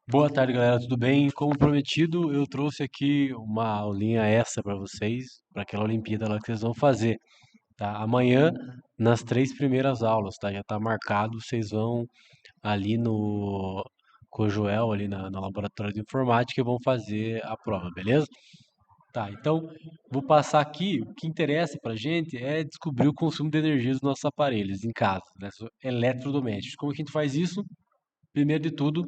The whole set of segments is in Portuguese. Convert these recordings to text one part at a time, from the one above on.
Boa tarde, galera. Tudo bem? Como prometido, eu trouxe aqui uma aulinha extra para vocês, para aquela Olimpíada lá que vocês vão fazer, tá? Amanhã, nas três primeiras aulas, tá? Já tá marcado, vocês vão ali no com o Joel, ali no laboratório de informática, e vão fazer a prova, beleza? Tá, então vou passar aqui. O que interessa pra gente é descobrir o consumo de energia dos nossos aparelhos em casa, né? Eletrodomésticos. Como que a gente faz isso? Primeiro de tudo,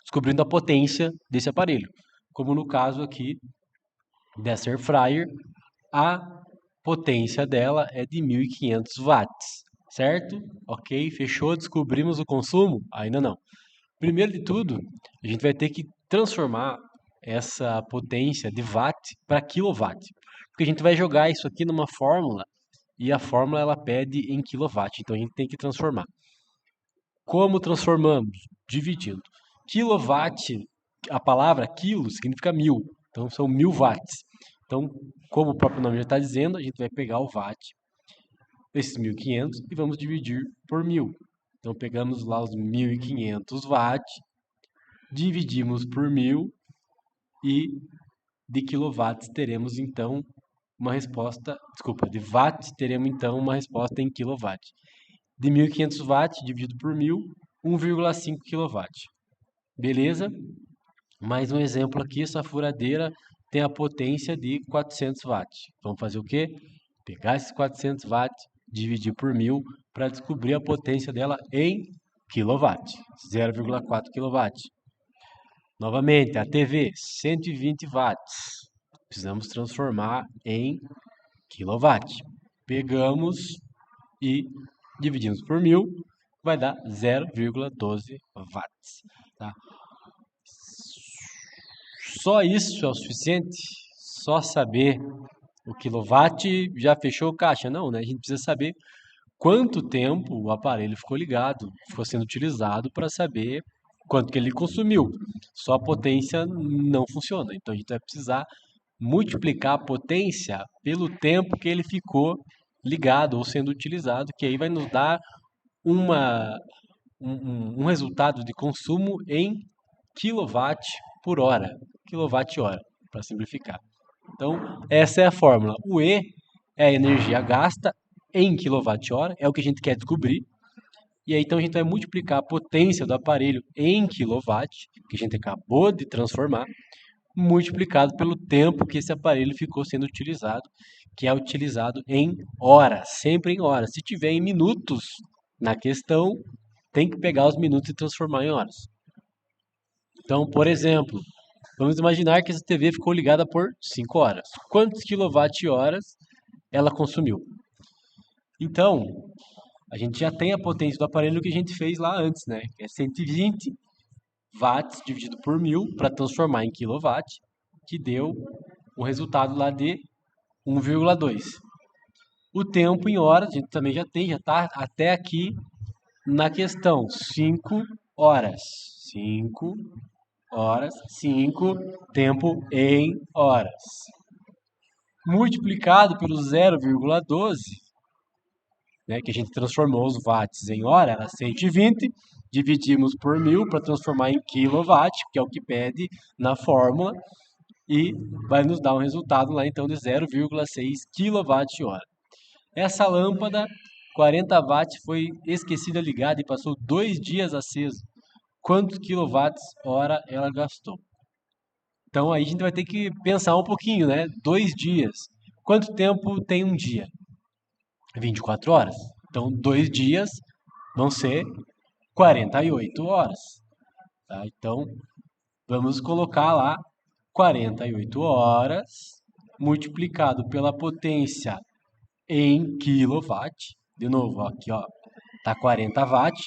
descobrindo a potência desse aparelho. Como no caso aqui dessa Air Fryer, a potência dela é de 1500 watts, certo? Ok, fechou, descobrimos o consumo? Ainda não. Primeiro de tudo, a gente vai ter que transformar essa potência de watt para quilowatt, porque a gente vai jogar isso aqui numa fórmula e a fórmula ela pede em quilowatt, então a gente tem que transformar. Como transformamos? Dividindo. Kilowatt, a palavra quilo significa mil, então são 1000 watts. Então, como o próprio nome já está dizendo, a gente vai pegar o watt, esses 1500, e vamos dividir por 1000. Então, pegamos lá os 1500 watts, dividimos por 1000 e de quilowatts teremos então uma resposta, desculpa, de watts teremos então uma resposta em kilowatt. De 1500 watts dividido por 1000, 1,5 kW. Beleza? Mais um exemplo aqui, essa furadeira tem a potência de 400 watts. Vamos fazer o quê? Pegar esses 400 watts, dividir por 1000 para descobrir a potência dela em quilowatt, 0,4 kW. Novamente, a TV, 120 watts. Precisamos transformar em quilowatt. Pegamos e dividimos por 1000, vai dar 0,12 watts. Tá? Só isso é o suficiente? Só saber o quilowatt já fechou o caixa? Não, né? A gente precisa saber quanto tempo o aparelho ficou ligado, ficou sendo utilizado para saber quanto que ele consumiu. Só a potência não funciona. Então a gente vai precisar multiplicar a potência pelo tempo que ele ficou ligado ou sendo utilizado, que aí vai nos dar uma, um resultado de consumo em quilowatt por hora, quilowatt-hora, para simplificar. Então, essa é a fórmula. O E é a energia gasta em quilowatt-hora, é o que a gente quer descobrir. E aí, então, a gente vai multiplicar a potência do aparelho em quilowatt, que a gente acabou de transformar, multiplicado pelo tempo que esse aparelho ficou sendo utilizado, que é utilizado em horas, sempre em horas. Se tiver em minutos na questão, tem que pegar os minutos e transformar em horas. Então, por exemplo, vamos imaginar que essa TV ficou ligada por 5 horas. Quantos quilowatt-horas ela consumiu? Então, a gente já tem a potência do aparelho que a gente fez lá antes, né? Que é 120 watts dividido por 1000 para transformar em quilowatt, que deu um resultado lá de 1,2. O tempo em horas, a gente também já tem, já está até aqui na questão, 5 horas. 5 horas, 5, tempo em horas. Multiplicado pelo 0,12, né, que a gente transformou os watts em hora, era 120, dividimos por 1000 para transformar em kilowatt, que é o que pede na fórmula, e vai nos dar um resultado lá então de 0,6 kWh. Essa lâmpada 40 watts foi esquecida ligada e passou 2 dias acesa. Quantos quilowatts hora ela gastou? Então aí a gente vai ter que pensar um pouquinho, né? 2 dias. Quanto tempo tem um dia? 24 horas. Então 2 dias vão ser 48 horas. Tá? Então vamos colocar lá 48 horas multiplicado pela potência em quilowatt. De novo, ó, aqui ó, tá 40 watts.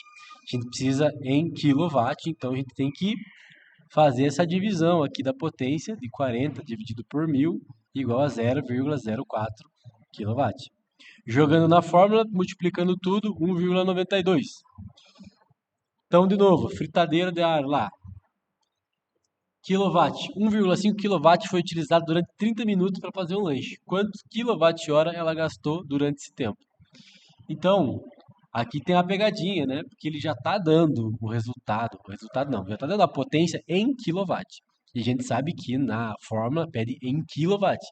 A gente precisa em quilowatt, então a gente tem que fazer essa divisão aqui da potência de 40 dividido por 1000 igual a 0,04 kW. Jogando na fórmula, multiplicando tudo, 1,92. Então, de novo, fritadeira de ar lá. Kilowatt, 1,5 kW foi utilizado durante 30 minutos para fazer um lanche. Quantos quilowatt-hora ela gastou durante esse tempo? Então, Aqui tem uma pegadinha, né? Porque ele já está dando o resultado não, já está dando a potência em kilowatt. E a gente sabe que na fórmula pede em kilowatt.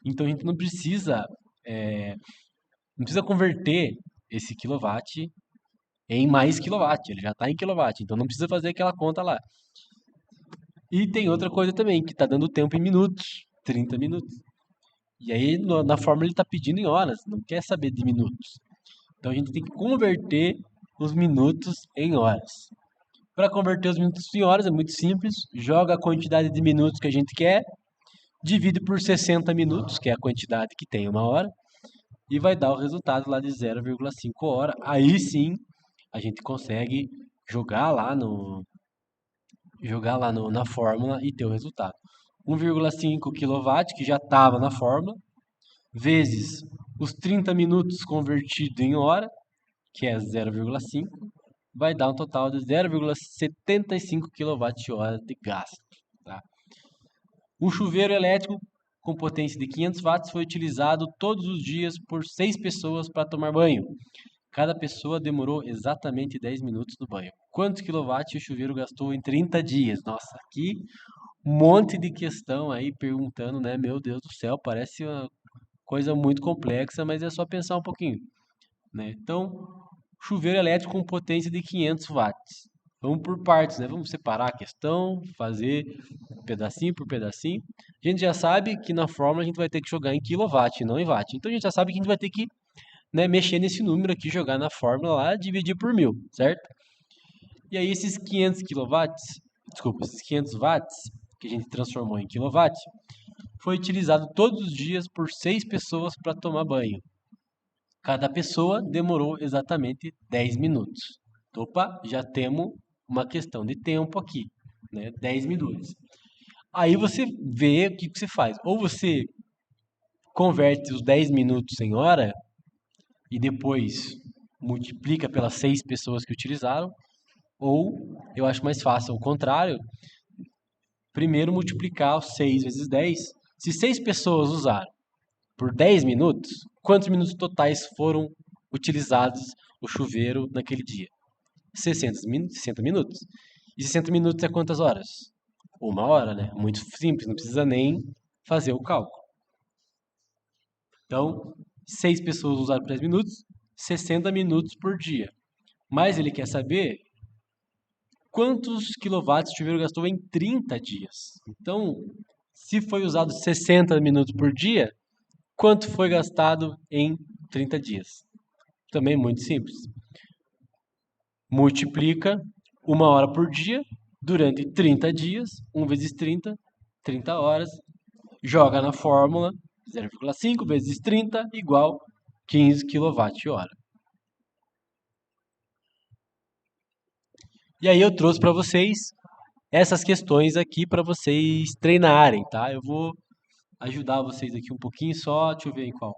Então a gente não precisa converter esse kilowatt em mais kilowatt, ele já está em kilowatt, então não precisa fazer aquela conta lá. E tem outra coisa também, que está dando tempo em minutos, 30 minutos. E aí na fórmula ele está pedindo em horas, não quer saber de minutos. Então a gente tem que converter os minutos em horas. Para converter os minutos em horas é muito simples, joga a quantidade de minutos que a gente quer, divide por 60 minutos, que é a quantidade que tem uma hora, e vai dar o resultado lá de 0,5 hora. Aí sim a gente consegue jogar lá no na fórmula e ter o resultado. 1,5 kW que já estava na fórmula, vezes os 30 minutos convertido em hora, que é 0,5, vai dar um total de 0,75 kWh de gasto. Tá? Um chuveiro elétrico com potência de 500 watts foi utilizado todos os dias por 6 pessoas para tomar banho. Cada pessoa demorou exatamente 10 minutos no banho. Quantos quilowatts o chuveiro gastou em 30 dias? Nossa, aqui um monte de questão aí perguntando, né? Meu Deus do céu, parece uma coisa muito complexa, mas é só pensar um pouquinho, né? Então, chuveiro elétrico com potência de 500 watts. Vamos por partes, né? Vamos separar a questão, fazer pedacinho por pedacinho. A gente já sabe que na fórmula a gente vai ter que jogar em quilowatt, não em watt. Então a gente já sabe que a gente vai ter que, né, mexer nesse número aqui, jogar na fórmula lá, dividir por 1000, certo? E aí esses 500 quilowatts, desculpa, esses 500 watts que a gente transformou em quilowatt, foi utilizado todos os dias por 6 pessoas para tomar banho. Cada pessoa demorou exatamente 10 minutos. Opa, já temos uma questão de tempo aqui, né? 10 minutos. Aí você vê o que você faz. Ou você converte os 10 minutos em hora e depois multiplica pelas 6 pessoas que utilizaram, ou eu acho mais fácil o contrário, primeiro multiplicar os 6 vezes 10. Se 6 pessoas usaram por 10 minutos, quantos minutos totais foram utilizados o chuveiro naquele dia? 60 minutos. E 60 minutos é quantas horas? Uma hora, né? Muito simples, não precisa nem fazer o cálculo. Então, 6 pessoas usaram por 10 minutos, 60 minutos por dia. Mas ele quer saber quantos quilowatts o chuveiro gastou em 30 dias. Então, se foi usado 60 minutos por dia, quanto foi gastado em 30 dias? Também muito simples. Multiplica uma hora por dia durante 30 dias, 1 vezes 30, 30 horas, joga na fórmula 0,5 vezes 30 igual 15 kWh. E aí eu trouxe para vocês essas questões aqui para vocês treinarem, tá? Eu vou ajudar vocês aqui um pouquinho só, deixa eu ver em qual.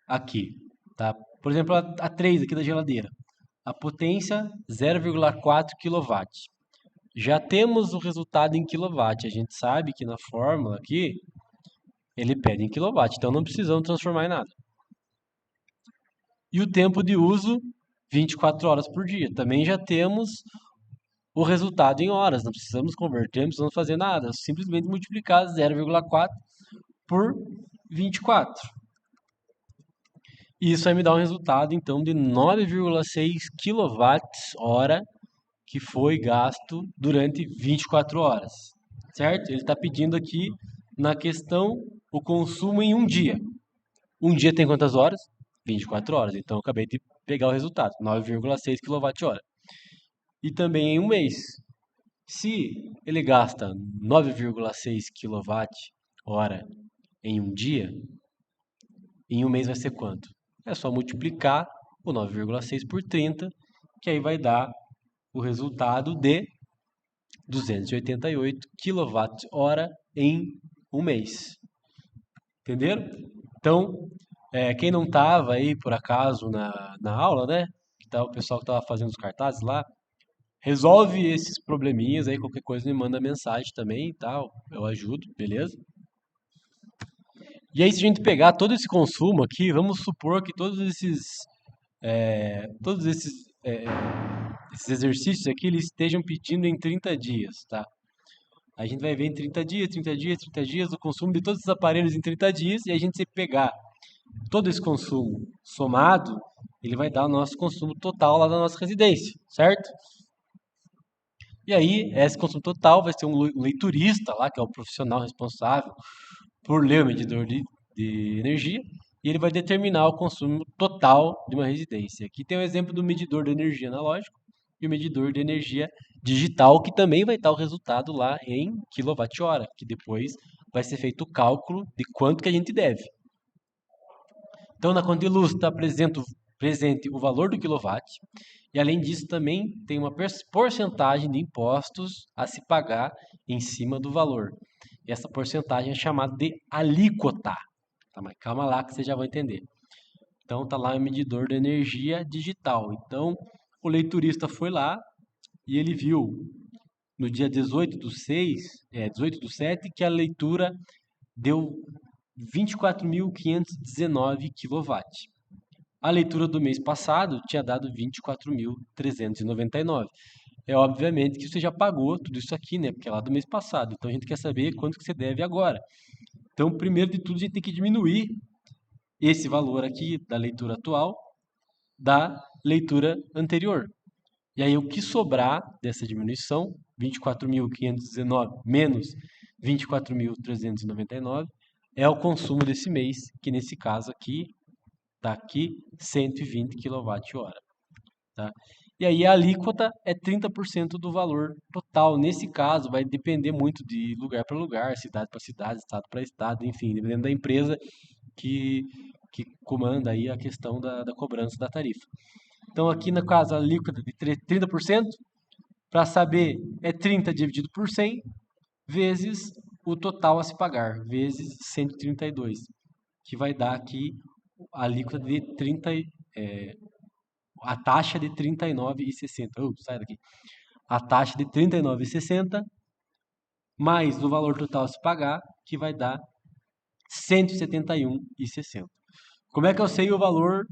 Aqui, tá? Por exemplo, a 3 aqui da geladeira. A potência 0,4 kW. Já temos o resultado em quilowatt. A gente sabe que na fórmula aqui ele pede em quilowatt, então não precisamos transformar em nada. E o tempo de uso 24 horas por dia. Também já temos o resultado em horas, não precisamos converter, não precisamos fazer nada, simplesmente multiplicar 0,4 por 24. E isso vai me dar um resultado então de 9,6 kWh que foi gasto durante 24 horas, certo? Ele está pedindo aqui na questão o consumo em um dia. Um dia tem quantas horas? 24 horas. Então eu acabei de pegar o resultado, 9,6 kWh. E também em um mês. Se ele gasta 9,6 kWh em um dia, em um mês vai ser quanto? É só multiplicar o 9,6 por 30, que aí vai dar o resultado de 288 kWh em um mês. Entenderam? Então, quem não estava aí por acaso na aula, né? Que tá, o pessoal que estava fazendo os cartazes lá, resolve esses probleminhas aí, qualquer coisa me manda mensagem também e tal, eu ajudo, beleza? E aí, se a gente pegar todo esse consumo aqui, vamos supor que todos esses exercícios aqui, eles estejam pedindo em 30 dias, tá? A gente vai ver em 30 dias, 30 dias, 30 dias, o consumo de todos os aparelhos em 30 dias, e a gente se pegar todo esse consumo somado, ele vai dar o nosso consumo total lá da nossa residência, certo? E aí, esse consumo total vai ser um leiturista lá, que é o profissional responsável por ler o medidor de energia, e ele vai determinar o consumo total de uma residência. Aqui tem o exemplo do medidor de energia analógico e o medidor de energia digital, que também vai estar o resultado lá em quilowatt-hora, que depois vai ser feito o cálculo de quanto que a gente deve. Então, na conta de luz está presente o valor do quilowatt, e além disso também tem uma porcentagem de impostos a se pagar em cima do valor. E essa porcentagem é chamada de alíquota. Tá, mas calma lá que você já vai entender. Então tá lá o medidor de energia digital. Então o leiturista foi lá e ele viu no dia 18 do 7, que a leitura deu 24.519 kW. A leitura do mês passado tinha dado 24.399. É obviamente que você já pagou tudo isso aqui, né? Porque é lá do mês passado. Então a gente quer saber quanto que você deve agora. Então, primeiro de tudo, a gente tem que diminuir esse valor aqui da leitura atual da leitura anterior. E aí o que sobrar dessa diminuição, 24.519 menos 24.399, é o consumo desse mês, que nesse caso aqui está aqui 120 kWh. Tá? E aí a alíquota é 30% do valor total. Nesse caso, vai depender muito de lugar para lugar, cidade para cidade, estado para estado, enfim, dependendo da empresa que, que comanda aí a questão da cobrança da tarifa. Então, aqui no caso, a alíquota de 30%, para saber, é 30 dividido por 100 vezes o total a se pagar, vezes 132, que vai dar aqui a alíquota de 30, a taxa de 39,60. Sai daqui. A taxa de 39,60 mais o valor total a se pagar, que vai dar 171,60. Como é que eu sei o valor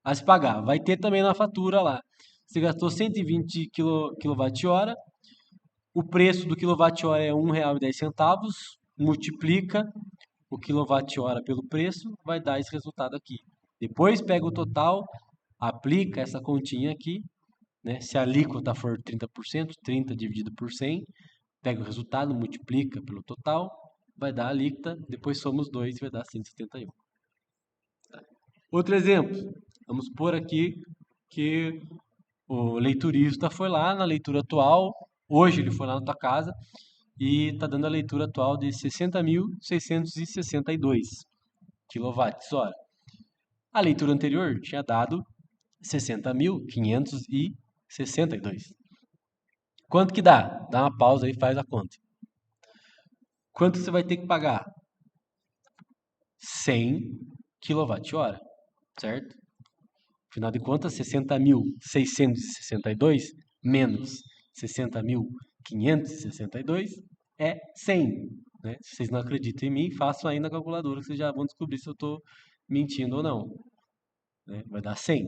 a se pagar? Vai ter também na fatura lá. Você gastou 120 kWh, o preço do quilowatt-hora é R$ 1,10, multiplica o quilowatt-hora pelo preço, vai dar esse resultado aqui. Depois pega o total, aplica essa continha aqui, né? Se a alíquota for 30%, 30 dividido por 100, pega o resultado, multiplica pelo total, vai dar a alíquota, depois soma os dois e vai dar 171. Outro exemplo, vamos pôr aqui que o leiturista foi lá na leitura atual, hoje ele foi lá na tua casa e está dando a leitura atual de 60.662 kWh. A leitura anterior tinha dado 60.562. Quanto que dá? Dá uma pausa aí e faz a conta. Quanto você vai ter que pagar? 100 kWh, certo? Afinal de contas, 60.662 menos 60.562 é 100. Né? Se vocês não acreditam em mim, façam aí na calculadora que vocês já vão descobrir se eu estou mentindo ou não. Né? Vai dar 100.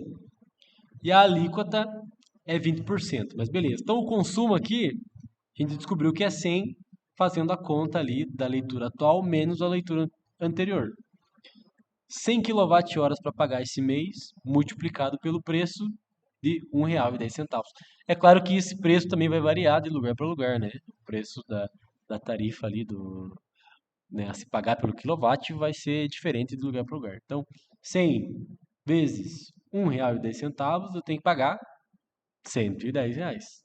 E a alíquota é 20%. Mas beleza. Então o consumo aqui, a gente descobriu que é 100 fazendo a conta ali da leitura atual menos a leitura anterior. 100 kWh para pagar esse mês, multiplicado pelo preço de R$ 1,10. É claro que esse preço também vai variar de lugar para lugar, né? O preço da tarifa ali né, a se pagar pelo quilowatt vai ser diferente de lugar para lugar. Então, 100 vezes R$ 1,10, eu tenho que pagar R$ 110.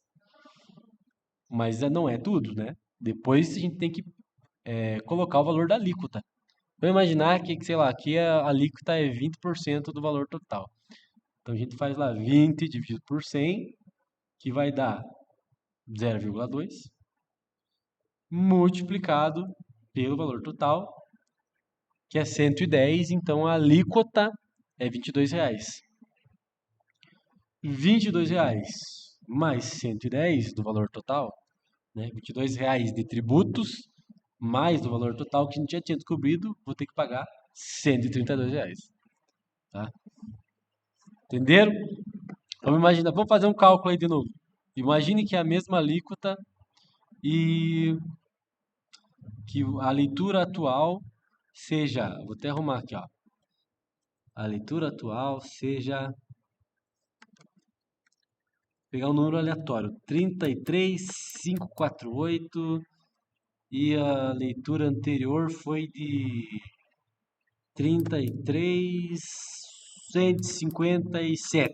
Mas não é tudo, né? Depois a gente tem que colocar o valor da alíquota. Vamos imaginar que, sei lá, aqui a alíquota é 20% do valor total. Então a gente faz lá 20 dividido por 100, que vai dar 0,2, multiplicado pelo valor total, que é 110, então a alíquota é R$ 22. R$ 22 mais 110 do valor total, né? R$ 22 de tributos mais do valor total que a gente já tinha descobrido, vou ter que pagar R$ 132, tá? Entenderam? Vamos imaginar, vamos fazer um cálculo aí de novo. Imagine que é a mesma alíquota e que a leitura atual seja, vou até arrumar aqui, ó. A leitura atual seja, pegar um número aleatório, 33.548 e a leitura anterior foi de 33.157.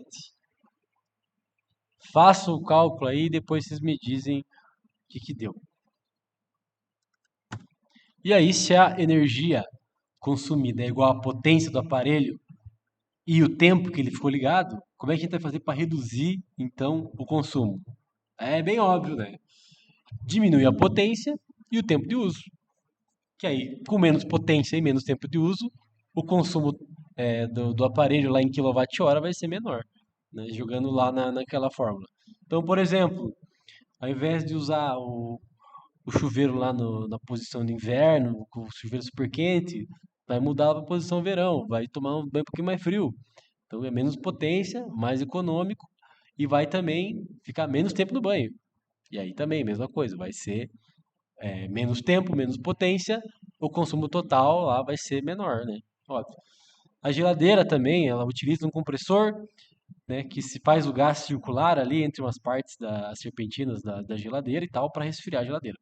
Faça o cálculo aí e depois vocês me dizem o que deu. E aí, se a energia consumida é igual à potência do aparelho e o tempo que ele ficou ligado, como é que a gente vai fazer para reduzir, então, o consumo? É bem óbvio, né? Diminui a potência e o tempo de uso. Que aí, com menos potência e menos tempo de uso, o consumo do aparelho lá em quilowatt-hora vai ser menor, né? Jogando lá naquela fórmula. Então, por exemplo, ao invés de usar o chuveiro lá na posição de inverno, com o chuveiro super quente, vai mudar para a posição verão, vai tomar um banho um pouquinho mais frio. Então é menos potência, mais econômico e vai também ficar menos tempo no banho. E aí também, mesma coisa, vai ser menos tempo, menos potência, o consumo total lá vai ser menor, né? Óbvio. A geladeira também, ela utiliza um compressor, né, que se faz o gás circular ali entre umas partes das serpentinas da geladeira e tal, para resfriar a geladeira.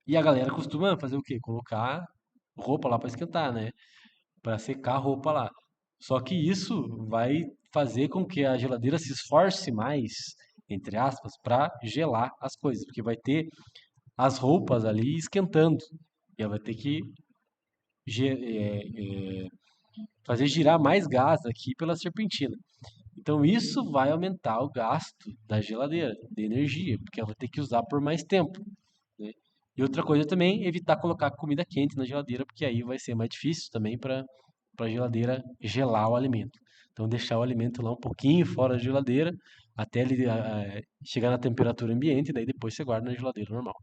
E a galera costuma fazer o quê? Colocar roupa lá para esquentar, né? Para secar a roupa lá. Só que isso vai fazer com que a geladeira se esforce mais, entre aspas, para gelar as coisas, porque vai ter as roupas ali esquentando. E ela vai ter que fazer girar mais gás aqui pela serpentina. Então isso vai aumentar o gasto da geladeira, de energia, porque ela vai ter que usar por mais tempo, né? E outra coisa também, evitar colocar comida quente na geladeira, porque aí vai ser mais difícil também para a geladeira gelar o alimento. Então deixar o alimento lá um pouquinho fora da geladeira, até ele chegar na temperatura ambiente, e daí depois você guarda na geladeira normal,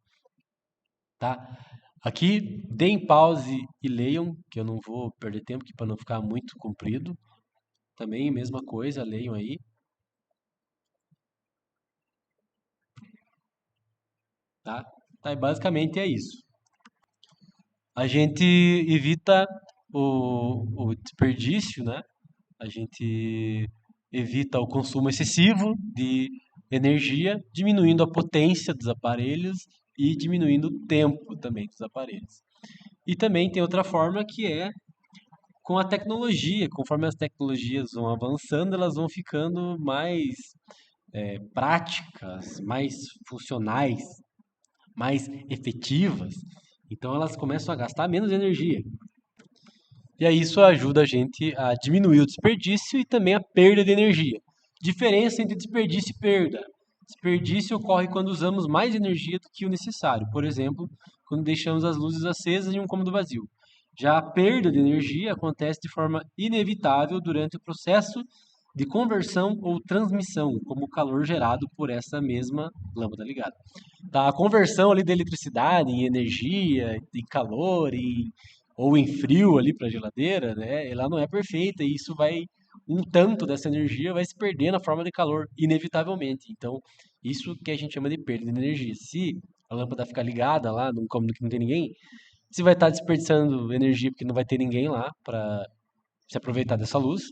tá? Aqui, deem pause e leiam, que eu não vou perder tempo aqui para não ficar muito comprido. Também, mesma coisa, leiam aí, tá? Tá, e basicamente é isso. A gente evita o desperdício, né? A gente evita o consumo excessivo de energia, diminuindo a potência dos aparelhos e diminuindo o tempo também dos aparelhos. E também tem outra forma que é com a tecnologia. Conforme as tecnologias vão avançando, elas vão ficando mais práticas, mais funcionais, mais efetivas. Então elas começam a gastar menos energia. E aí isso ajuda a gente a diminuir o desperdício e também a perda de energia. Diferença entre desperdício e perda. Desperdício ocorre quando usamos mais energia do que o necessário. Por exemplo, quando deixamos as luzes acesas em um cômodo vazio. Já a perda de energia acontece de forma inevitável durante o processo de conversão ou transmissão, como o calor gerado por essa mesma lâmpada ligada. Tá, a conversão ali da eletricidade em energia, em calor, ou em frio ali para a geladeira, né? Ela não é perfeita e isso vai um tanto dessa energia vai se perder na forma de calor, inevitavelmente. Então, isso que a gente chama de perda de energia. Se a lâmpada ficar ligada lá num cômodo que não tem ninguém, você vai estar desperdiçando energia porque não vai ter ninguém lá para se aproveitar dessa luz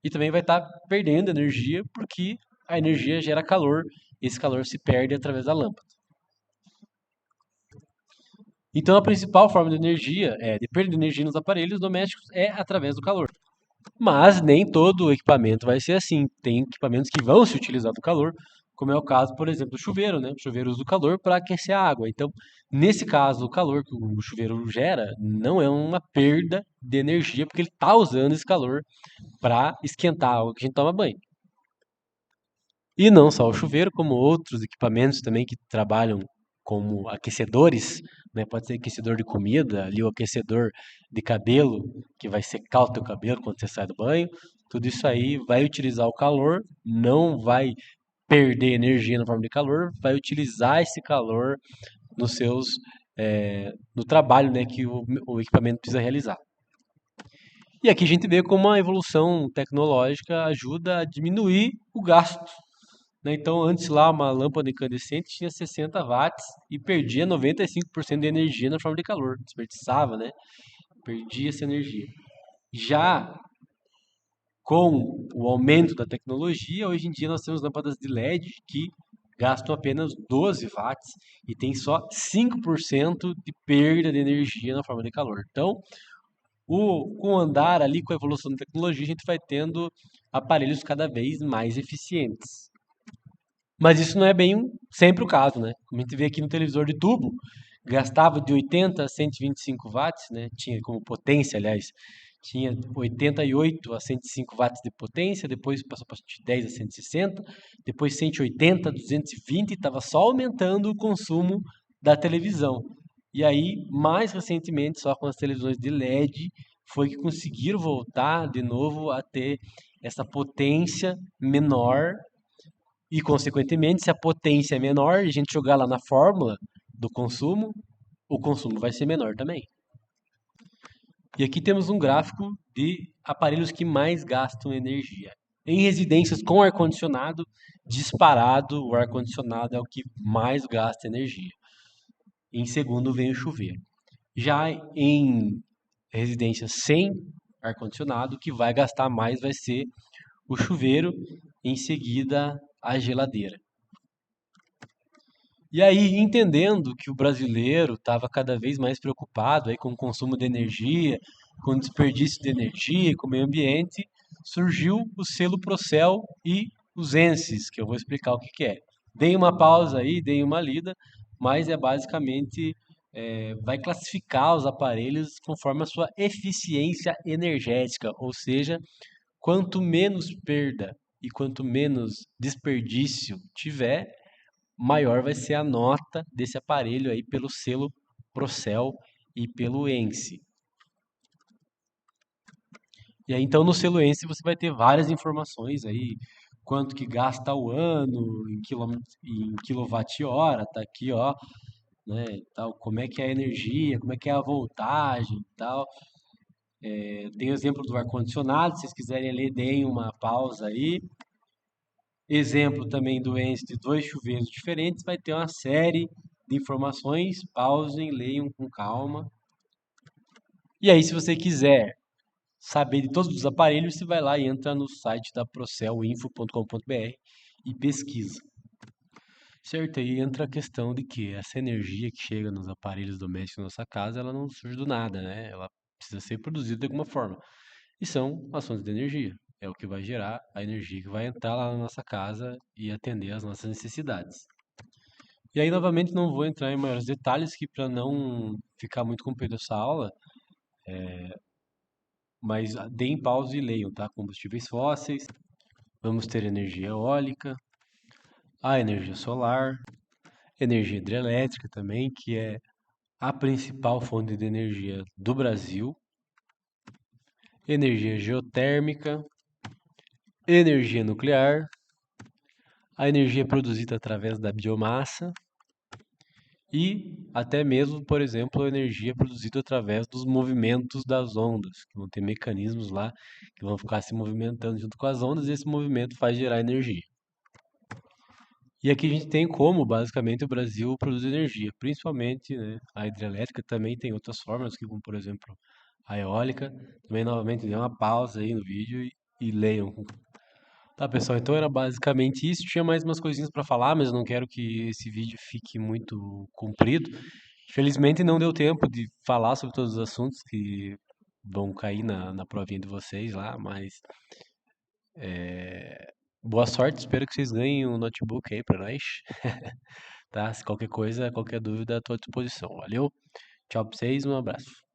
e também vai estar perdendo energia porque a energia gera calor, e esse calor se perde através da lâmpada. Então, a principal forma de energia, de perda de energia nos aparelhos domésticos é através do calor. Mas nem todo equipamento vai ser assim. Tem equipamentos que vão se utilizar do calor, como é o caso, por exemplo, do chuveiro, né? O chuveiro usa o calor para aquecer a água. Então, nesse caso, o calor que o chuveiro gera não é uma perda de energia, porque ele está usando esse calor para esquentar a água que a gente toma banho. E não só o chuveiro, como outros equipamentos também que trabalham como aquecedores, né? Pode ser aquecedor de comida, ali o aquecedor de cabelo, que vai secar o teu cabelo quando você sai do banho. Tudo isso aí vai utilizar o calor, não vai perder energia na forma de calor, vai utilizar esse calor nos seus no trabalho, né, que o equipamento precisa realizar. E aqui a gente vê como a evolução tecnológica ajuda a diminuir o gasto, né? Então, antes lá, uma lâmpada incandescente tinha 60 watts e perdia 95% de energia na forma de calor. Desperdiçava, né? Perdia essa energia. Já com o aumento da tecnologia, hoje em dia nós temos lâmpadas de LED que gastam apenas 12 watts e tem só 5% de perda de energia na forma de calor. Então, com o andar ali, com a evolução da tecnologia, a gente vai tendo aparelhos cada vez mais eficientes. Mas isso não é bem sempre o caso, né? Como a gente vê aqui no televisor de tubo, gastava de 80 a 125 watts, né? Tinha como potência, aliás, tinha 88 a 105 watts de potência, depois passou para 110 a 160, depois 180 a 220, estava só aumentando o consumo da televisão. E aí, mais recentemente, só com as televisões de LED, foi que conseguiram voltar de novo a ter essa potência menor e, consequentemente, se a potência é menor e a gente jogar lá na fórmula do consumo, o consumo vai ser menor também. E aqui temos um gráfico de aparelhos que mais gastam energia. Em residências com ar-condicionado, disparado, o ar-condicionado é o que mais gasta energia. Em segundo vem o chuveiro. Já em residências sem ar-condicionado, o que vai gastar mais vai ser o chuveiro, em seguida a geladeira. E aí, entendendo que o brasileiro estava cada vez mais preocupado aí com o consumo de energia, com o desperdício de energia, com o meio ambiente, surgiu o selo Procel e os ENSES, que eu vou explicar o que que é. Dei uma pausa aí, dei uma lida, mas é basicamente vai classificar os aparelhos conforme a sua eficiência energética, ou seja, quanto menos perda e quanto menos desperdício tiver, maior vai ser a nota desse aparelho aí pelo selo Procel e pelo ENSE. E aí, então, no selo ENSE você vai ter várias informações aí, quanto que gasta ao ano, em quilowatt-hora, tá aqui, ó, né, tal, como é que é a energia, como é que é a voltagem e tal. Tem o exemplo do ar-condicionado, se vocês quiserem ler, deem uma pausa aí. Exemplo também do ENSE de dois chuveiros diferentes, vai ter uma série de informações, pausem, leiam com calma. E aí, se você quiser saber de todos os aparelhos, você vai lá e entra no site da procelinfo.com.br e pesquisa. Certo, aí entra a questão de que essa energia que chega nos aparelhos domésticos da nossa casa, ela não surge do nada, né? Ela precisa ser produzida de alguma forma. E são ações de energia. É o que vai gerar a energia que vai entrar lá na nossa casa e atender às nossas necessidades. E aí, novamente, não vou entrar em maiores detalhes, que para não ficar muito comprido essa aula, mas deem pausa e leiam, tá? Combustíveis fósseis, vamos ter energia eólica, a energia solar, energia hidrelétrica também, que é a principal fonte de energia do Brasil, energia geotérmica, energia nuclear, a energia produzida através da biomassa e até mesmo, por exemplo, a energia produzida através dos movimentos das ondas, que vão ter mecanismos lá que vão ficar se movimentando junto com as ondas e esse movimento faz gerar energia. E aqui a gente tem como, basicamente, o Brasil produz energia, principalmente, né, a hidrelétrica, também tem outras formas, como por exemplo a eólica. Também, novamente, dê uma pausa aí no vídeo e leiam. Tá, pessoal, então era basicamente isso. Tinha mais umas coisinhas para falar, mas eu não quero que esse vídeo fique muito comprido. Infelizmente não deu tempo de falar sobre todos os assuntos que vão cair na provinha de vocês lá, mas boa sorte, espero que vocês ganhem um notebook aí para nós, tá? Se qualquer coisa, qualquer dúvida, estou à disposição. Valeu, tchau pra vocês, um abraço.